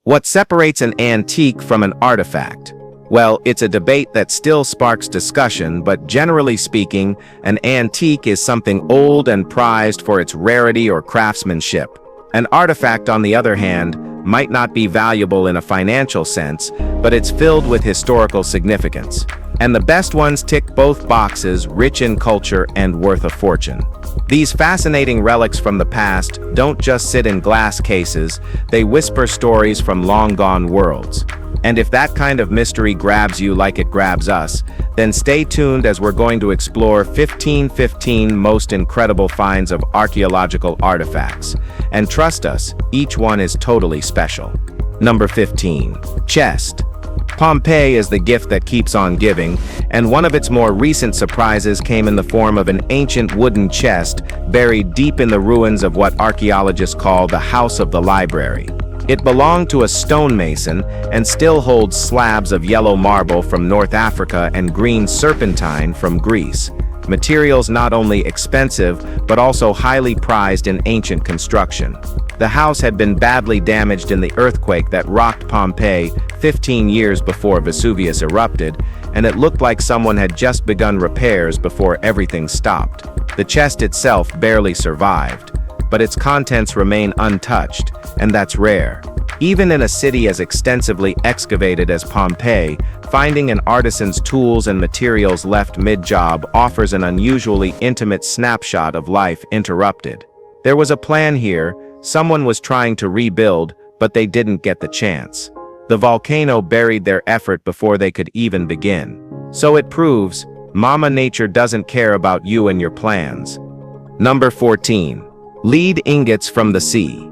What separates an antique from an artifact? Well, it's a debate that still sparks discussion, but generally speaking, an antique is something old and prized for its rarity or craftsmanship. An artifact, on the other hand, might not be valuable in a financial sense, but it's filled with historical significance. And the best ones tick both boxes, rich in culture and worth a fortune. These fascinating relics from the past don't just sit in glass cases, they whisper stories from long-gone worlds. And if that kind of mystery grabs you like it grabs us, then stay tuned as we're going to explore 15 most incredible finds of archaeological artifacts. And trust us, each one is totally special. Number 15. Chest. Pompeii is the gift that keeps on giving, and one of its more recent surprises came in the form of an ancient wooden chest buried deep in the ruins of what archaeologists call the House of the Library. It belonged to a stonemason and still holds slabs of yellow marble from North Africa and green serpentine from Greece. Materials not only expensive, but also highly prized in ancient construction. The house had been badly damaged in the earthquake that rocked Pompeii 15 years before Vesuvius erupted, and it looked like someone had just begun repairs before everything stopped. The chest itself barely survived, but its contents remain untouched, and that's rare. Even in a city as extensively excavated as Pompeii, finding an artisan's tools and materials left mid-job offers an unusually intimate snapshot of life interrupted. There was a plan here, someone was trying to rebuild, but they didn't get the chance. The volcano buried their effort before they could even begin. So it proves, Mama Nature doesn't care about you and your plans. Number 14. Lead ingots from the sea.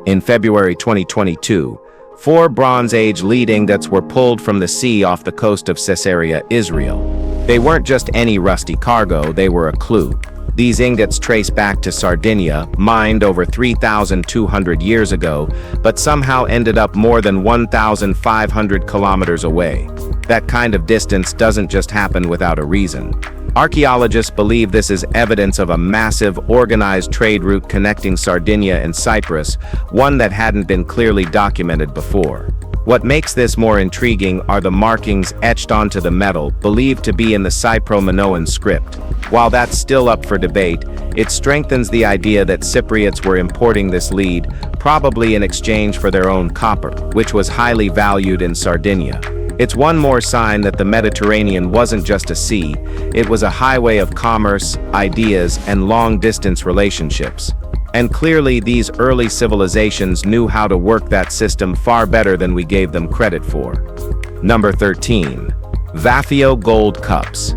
In February 2022, 4 Bronze Age lead ingots were pulled from the sea off the coast of Caesarea, Israel. They weren't just any rusty cargo, they were a clue. These ingots trace back to Sardinia, mined over 3,200 years ago, but somehow ended up more than 1,500 kilometers away. That kind of distance doesn't just happen without a reason. Archaeologists believe this is evidence of a massive, organized trade route connecting Sardinia and Cyprus, one that hadn't been clearly documented before. What makes this more intriguing are the markings etched onto the metal, believed to be in the Cypro-Minoan script. While that's still up for debate, it strengthens the idea that Cypriots were importing this lead, probably in exchange for their own copper, which was highly valued in Sardinia. It's one more sign that the Mediterranean wasn't just a sea, it was a highway of commerce, ideas, and long-distance relationships. And clearly these early civilizations knew how to work that system far better than we gave them credit for. Number 13. Vafio gold cups.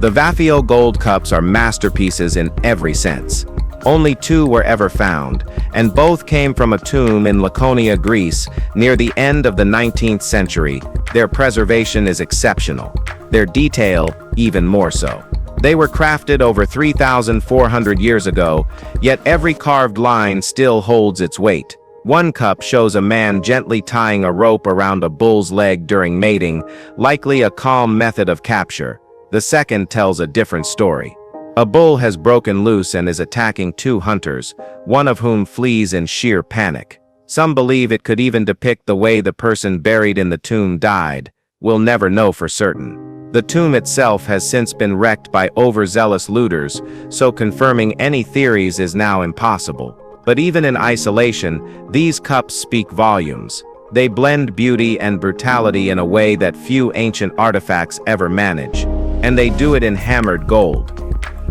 The Vafio gold cups are masterpieces in every sense. Only 2 were ever found, and both came from a tomb in Laconia, Greece, near the end of the 19th century. Their preservation is exceptional. Their detail, even more so. They were crafted over 3,400 years ago, yet every carved line still holds its weight. One cup shows a man gently tying a rope around a bull's leg during mating, likely a calm method of capture. The second tells a different story. A bull has broken loose and is attacking 2 hunters, one of whom flees in sheer panic. Some believe it could even depict the way the person buried in the tomb died. We'll never know for certain. The tomb itself has since been wrecked by overzealous looters, so confirming any theories is now impossible. But even in isolation, these cups speak volumes. They blend beauty and brutality in a way that few ancient artifacts ever manage. And they do it in hammered gold.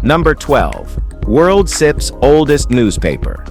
Number 12. World SIP's oldest newspaper.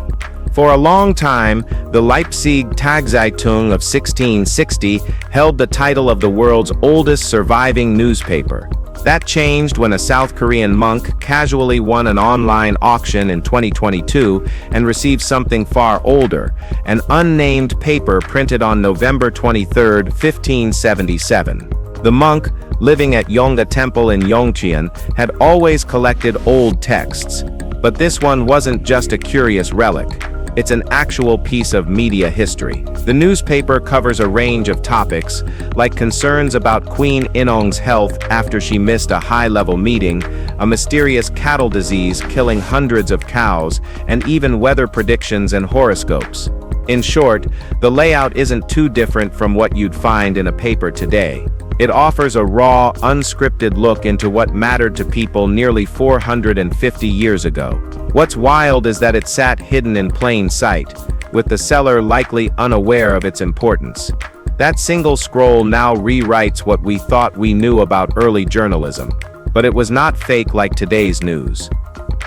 For a long time, the Leipzig Tagzeitung of 1660 held the title of the world's oldest surviving newspaper. That changed when a South Korean monk casually won an online auction in 2022 and received something far older, an unnamed paper printed on November 23, 1577. The monk, living at Yonga Temple in Yongcheon, had always collected old texts. But this one wasn't just a curious relic. It's an actual piece of media history. The newspaper covers a range of topics, like concerns about Queen Inong's health after she missed a high-level meeting, a mysterious cattle disease killing hundreds of cows, and even weather predictions and horoscopes. In short, the layout isn't too different from what you'd find in a paper today. It offers a raw, unscripted look into what mattered to people nearly 450 years ago. What's wild is that it sat hidden in plain sight, with the seller likely unaware of its importance. That single scroll now rewrites what we thought we knew about early journalism, but it was not fake like today's news.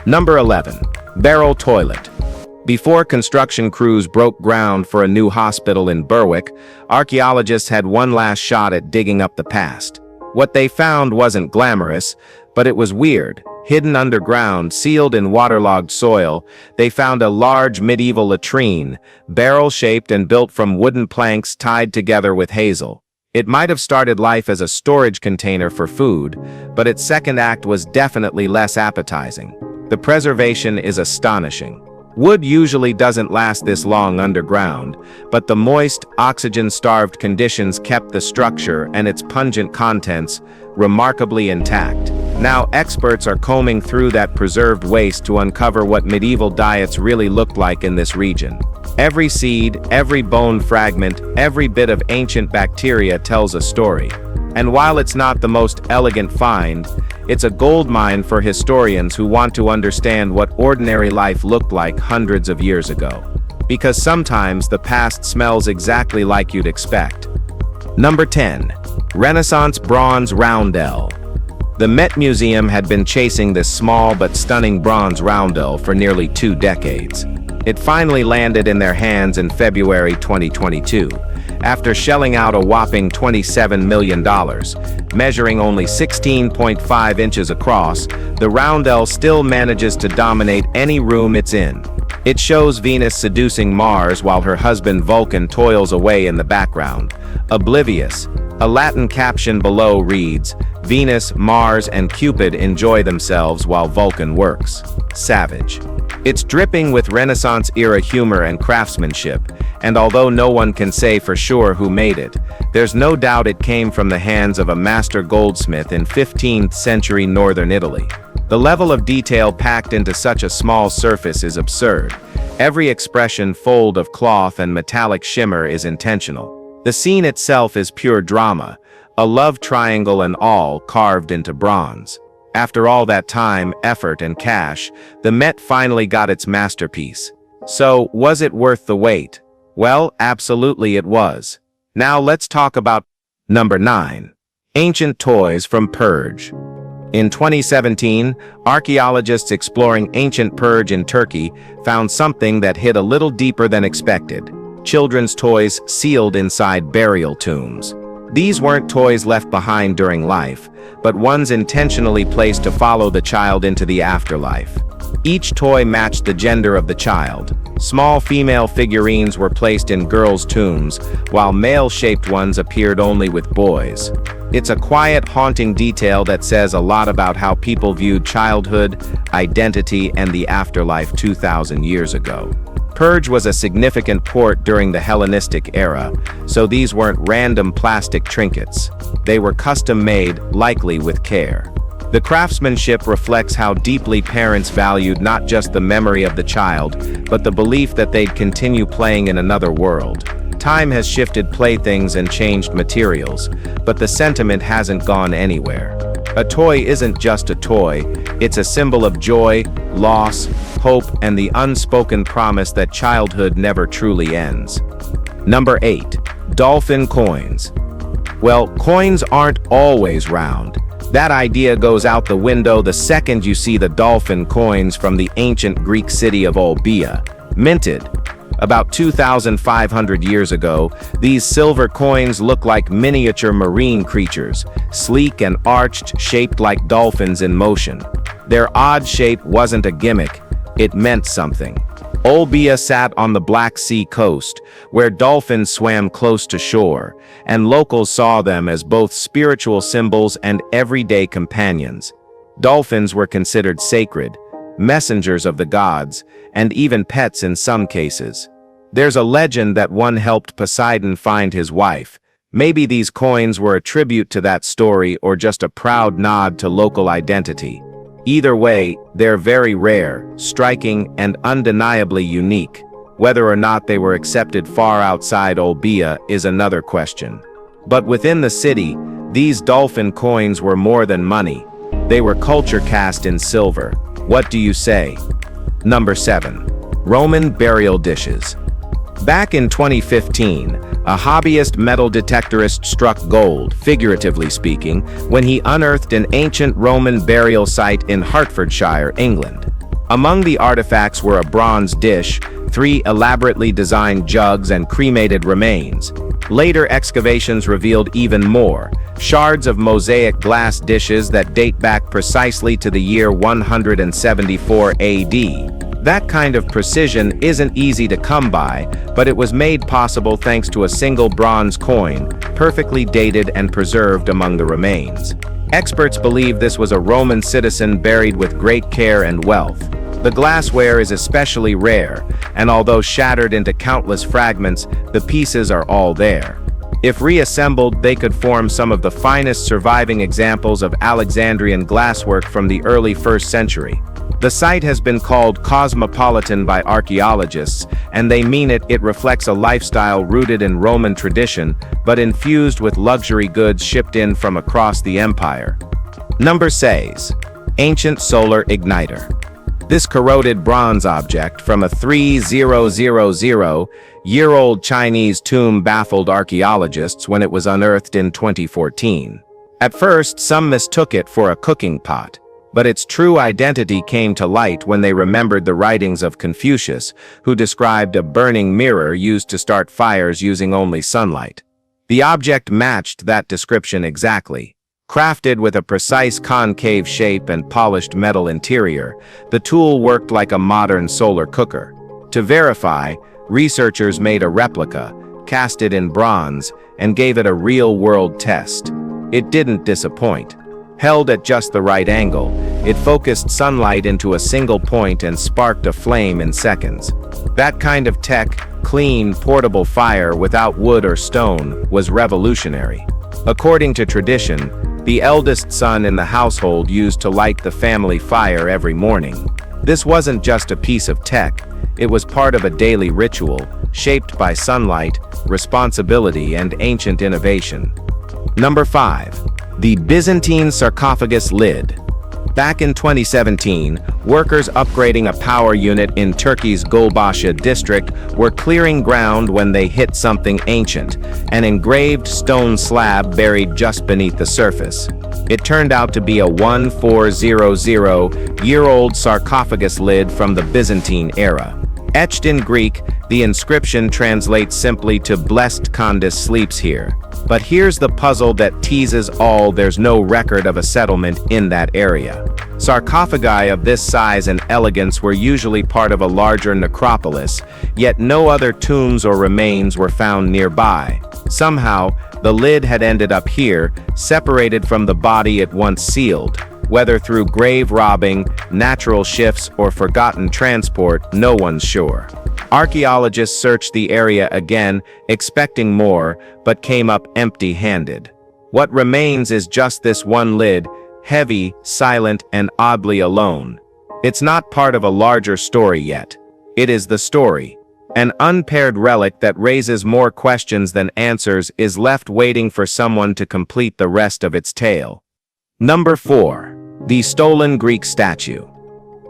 Number 11. Barrel Toilet. Before construction crews broke ground for a new hospital in Berwick, archaeologists had one last shot at digging up the past. What they found wasn't glamorous, but it was weird. Hidden underground, sealed in waterlogged soil, they found a large medieval latrine, barrel-shaped and built from wooden planks tied together with hazel. It might have started life as a storage container for food, but its second act was definitely less appetizing. The preservation is astonishing. Wood usually doesn't last this long underground, but the moist, oxygen-starved conditions kept the structure and its pungent contents remarkably intact. Now experts are combing through that preserved waste to uncover what medieval diets really looked like in this region. Every seed, every bone fragment, every bit of ancient bacteria tells a story. And while it's not the most elegant find, it's a goldmine for historians who want to understand what ordinary life looked like hundreds of years ago. Because sometimes the past smells exactly like you'd expect. Number 10. Renaissance Bronze Roundell. The Met Museum had been chasing this small but stunning bronze roundel for nearly 2 decades. It finally landed in their hands in February 2022, after shelling out a whopping $27 million. Measuring only 16.5 inches across, the roundel still manages to dominate any room it's in. It shows Venus seducing Mars while her husband Vulcan toils away in the background, oblivious. A Latin caption below reads, "Venus, Mars, and Cupid enjoy themselves while Vulcan works." Savage. It's dripping with Renaissance-era humor and craftsmanship, and although no one can say for sure who made it, there's no doubt it came from the hands of a master goldsmith in 15th century northern Italy. The level of detail packed into such a small surface is absurd. Every expression, fold of cloth, and metallic shimmer is intentional. The scene itself is pure drama, a love triangle and all carved into bronze. After all that time, effort, and cash, the Met finally got its masterpiece. So, was it worth the wait? Well, absolutely it was. Now let's talk about number 9. Ancient toys from Purge. In 2017, archaeologists exploring ancient Purge in Turkey found something that hit a little deeper than expected. Children's toys sealed inside burial tombs. These weren't toys left behind during life, but ones intentionally placed to follow the child into the afterlife. Each toy matched the gender of the child. Small female figurines were placed in girls' tombs, while male-shaped ones appeared only with boys. It's a quiet, haunting detail that says a lot about how people viewed childhood, identity, and the afterlife 2,000 years ago. Purge was a significant port during the Hellenistic era, so these weren't random plastic trinkets. They were custom-made, likely with care. The craftsmanship reflects how deeply parents valued not just the memory of the child, but the belief that they'd continue playing in another world. Time has shifted playthings and changed materials, but the sentiment hasn't gone anywhere. A toy isn't just a toy, it's a symbol of joy, loss, hope, and the unspoken promise that childhood never truly ends. Number 8. Dolphin coins. Well, coins aren't always round. That idea goes out the window the second you see the dolphin coins from the ancient Greek city of Olbia, minted. About 2,500 years ago, these silver coins look like miniature marine creatures, sleek and arched, shaped like dolphins in motion. Their odd shape wasn't a gimmick, it meant something. Olbia sat on the Black Sea coast, where dolphins swam close to shore, and locals saw them as both spiritual symbols and everyday companions. Dolphins were considered sacred, messengers of the gods, and even pets in some cases. There's a legend that one helped Poseidon find his wife. Maybe these coins were a tribute to that story or just a proud nod to local identity. Either way, they're very rare, striking, and undeniably unique. Whether or not they were accepted far outside Olbia is another question. But within the city, these dolphin coins were more than money. They were culture cast in silver. What do you say? Number 7. Roman burial dishes. Back in 2015, a hobbyist metal detectorist struck gold, figuratively speaking, when he unearthed an ancient Roman burial site in Hertfordshire, England. Among the artifacts were a bronze dish, 3 elaborately designed jugs, and cremated remains. Later excavations revealed even more, shards of mosaic glass dishes that date back precisely to the year 174 AD. That kind of precision isn't easy to come by, but it was made possible thanks to a single bronze coin, perfectly dated and preserved among the remains. Experts believe this was a Roman citizen buried with great care and wealth. The glassware is especially rare, and although shattered into countless fragments, the pieces are all there. If reassembled, they could form some of the finest surviving examples of Alexandrian glasswork from the early 1st century. The site has been called cosmopolitan by archaeologists, and they mean it. It reflects a lifestyle rooted in Roman tradition, but infused with luxury goods shipped in from across the empire. Number 6. Ancient solar igniter. This corroded bronze object from a 3000-year-old Chinese tomb baffled archaeologists when it was unearthed in 2014. At first, some mistook it for a cooking pot, but its true identity came to light when they remembered the writings of Confucius, who described a burning mirror used to start fires using only sunlight. The object matched that description exactly. Crafted with a precise concave shape and polished metal interior, the tool worked like a modern solar cooker. To verify, researchers made a replica, cast it in bronze, and gave it a real-world test. It didn't disappoint. Held at just the right angle, it focused sunlight into a single point and sparked a flame in seconds. That kind of tech, clean, portable fire without wood or stone, was revolutionary. According to tradition, the eldest son in the household used to light the family fire every morning. This wasn't just a piece of tech, it was part of a daily ritual, shaped by sunlight, responsibility, and ancient innovation. Number 5. The Byzantine sarcophagus lid. Back in 2017, workers upgrading a power unit in Turkey's Gulbaşı district were clearing ground when they hit something ancient, an engraved stone slab buried just beneath the surface. It turned out to be a 1400-year-old sarcophagus lid from the Byzantine era. Etched in Greek, the inscription translates simply to "Blessed Candace sleeps here." But here's the puzzle that teases all: there's no record of a settlement in that area. Sarcophagi of this size and elegance were usually part of a larger necropolis, yet no other tombs or remains were found nearby. Somehow, the lid had ended up here, separated from the body it once sealed. Whether through grave robbing, natural shifts, or forgotten transport, no one's sure. Archaeologists searched the area again, expecting more, but came up empty-handed. What remains is just this one lid, heavy, silent, and oddly alone. It's not part of a larger story yet. It is the story. An unpaired relic that raises more questions than answers is left waiting for someone to complete the rest of its tale. Number 4. The stolen Greek statue.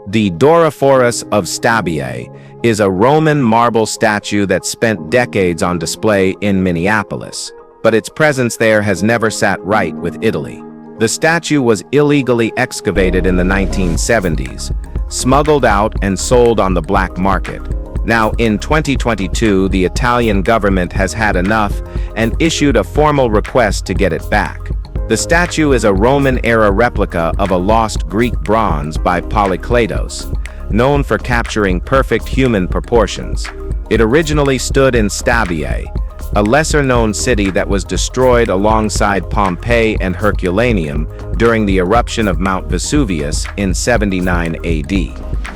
The Dorophoros of Stabiae is a Roman marble statue that spent decades on display in Minneapolis, but its presence there has never sat right with Italy. The statue was illegally excavated in the 1970s, smuggled out and sold on the black market. Now, in 2022, the Italian government has had enough and issued a formal request to get it back. The statue is a Roman-era replica of a lost Greek bronze by Polykleitos, known for capturing perfect human proportions. It originally stood in Stabiae, a lesser-known city that was destroyed alongside Pompeii and Herculaneum during the eruption of Mount Vesuvius in 79 AD.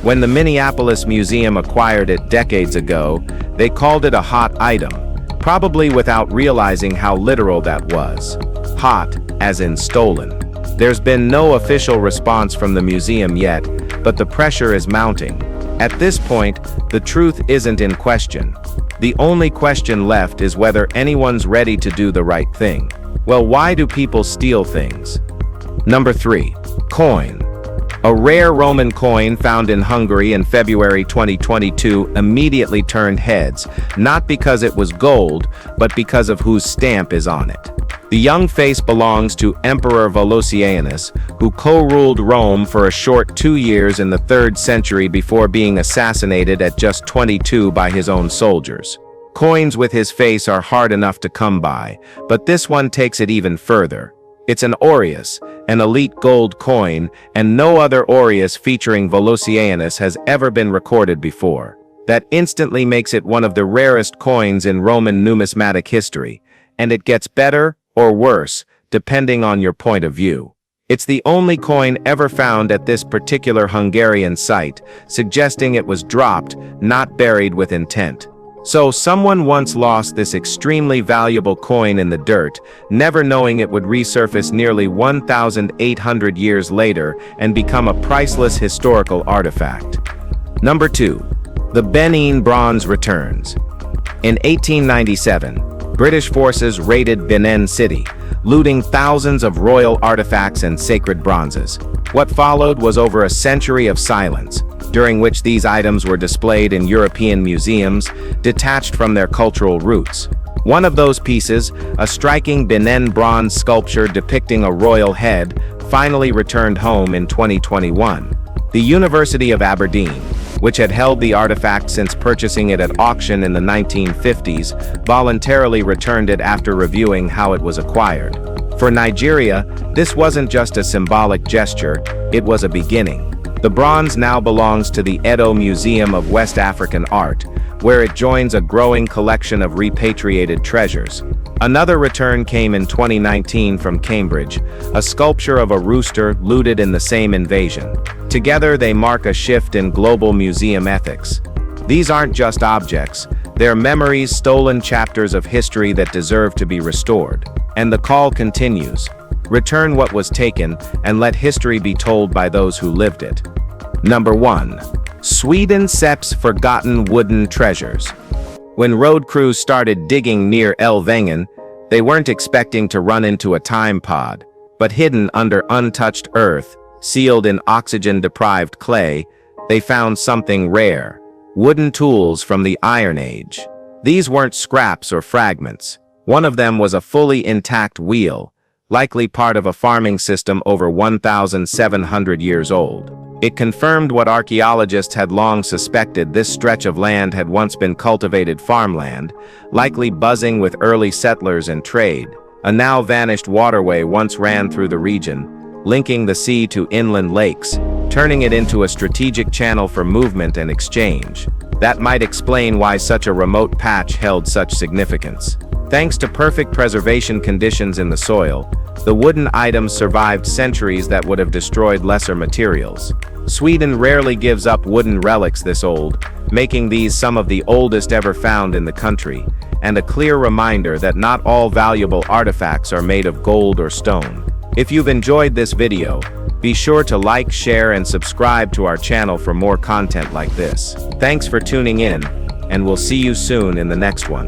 When the Minneapolis Museum acquired it decades ago, they called it a hot item, probably without realizing how literal that was. Hot, as in stolen. There's been no official response from the museum yet, but the pressure is mounting. At this point, the truth isn't in question. The only question left is whether anyone's ready to do the right thing. Well, why do people steal things? Number 3. Coin. A rare Roman coin found in Hungary in February 2022 immediately turned heads, not because it was gold, but because of whose stamp is on it. The young face belongs to Emperor Valosianus, who co-ruled Rome for a short 2 years in the 3rd century before being assassinated at just 22 by his own soldiers. Coins with his face are hard enough to come by, but this one takes it even further. It's an aureus, an elite gold coin, and no other aureus featuring Valosianus has ever been recorded before. That instantly makes it one of the rarest coins in Roman numismatic history, and it gets better or worse, depending on your point of view. It's the only coin ever found at this particular Hungarian site, suggesting it was dropped, not buried with intent. So someone once lost this extremely valuable coin in the dirt, never knowing it would resurface nearly 1,800 years later and become a priceless historical artifact. Number 2. The Benin Bronze returns. In 1897, British forces raided Benin City, looting thousands of royal artifacts and sacred bronzes. What followed was over a century of silence, during which these items were displayed in European museums, detached from their cultural roots. One of those pieces, a striking Benin Bronze sculpture depicting a royal head, finally returned home in 2021. The University of Aberdeen, which had held the artifact since purchasing it at auction in the 1950s, voluntarily returned it after reviewing how it was acquired. For Nigeria, this wasn't just a symbolic gesture, it was a beginning. The bronze now belongs to the Edo Museum of West African Art, where it joins a growing collection of repatriated treasures. Another return came in 2019 from Cambridge, a sculpture of a rooster looted in the same invasion. Together they mark a shift in global museum ethics. These aren't just objects, they're memories, stolen chapters of history that deserve to be restored. And the call continues. Return what was taken, and let history be told by those who lived it. Number 1. Sweden SEP's forgotten wooden treasures. When road crews started digging near Älvängen, they weren't expecting to run into a time pod, but hidden under untouched earth, sealed in oxygen-deprived clay, they found something rare. Wooden tools from the Iron Age. These weren't scraps or fragments. One of them was a fully intact wheel, likely part of a farming system over 1,700 years old. It confirmed what archaeologists had long suspected: this stretch of land had once been cultivated farmland, likely buzzing with early settlers and trade. A now vanished waterway once ran through the region, linking the sea to inland lakes, turning it into a strategic channel for movement and exchange. That might explain why such a remote patch held such significance. Thanks to perfect preservation conditions in the soil, the wooden items survived centuries that would have destroyed lesser materials. Sweden rarely gives up wooden relics this old, making these some of the oldest ever found in the country, and a clear reminder that not all valuable artifacts are made of gold or stone. If you've enjoyed this video, be sure to like, share, and subscribe to our channel for more content like this. Thanks for tuning in, and we'll see you soon in the next one.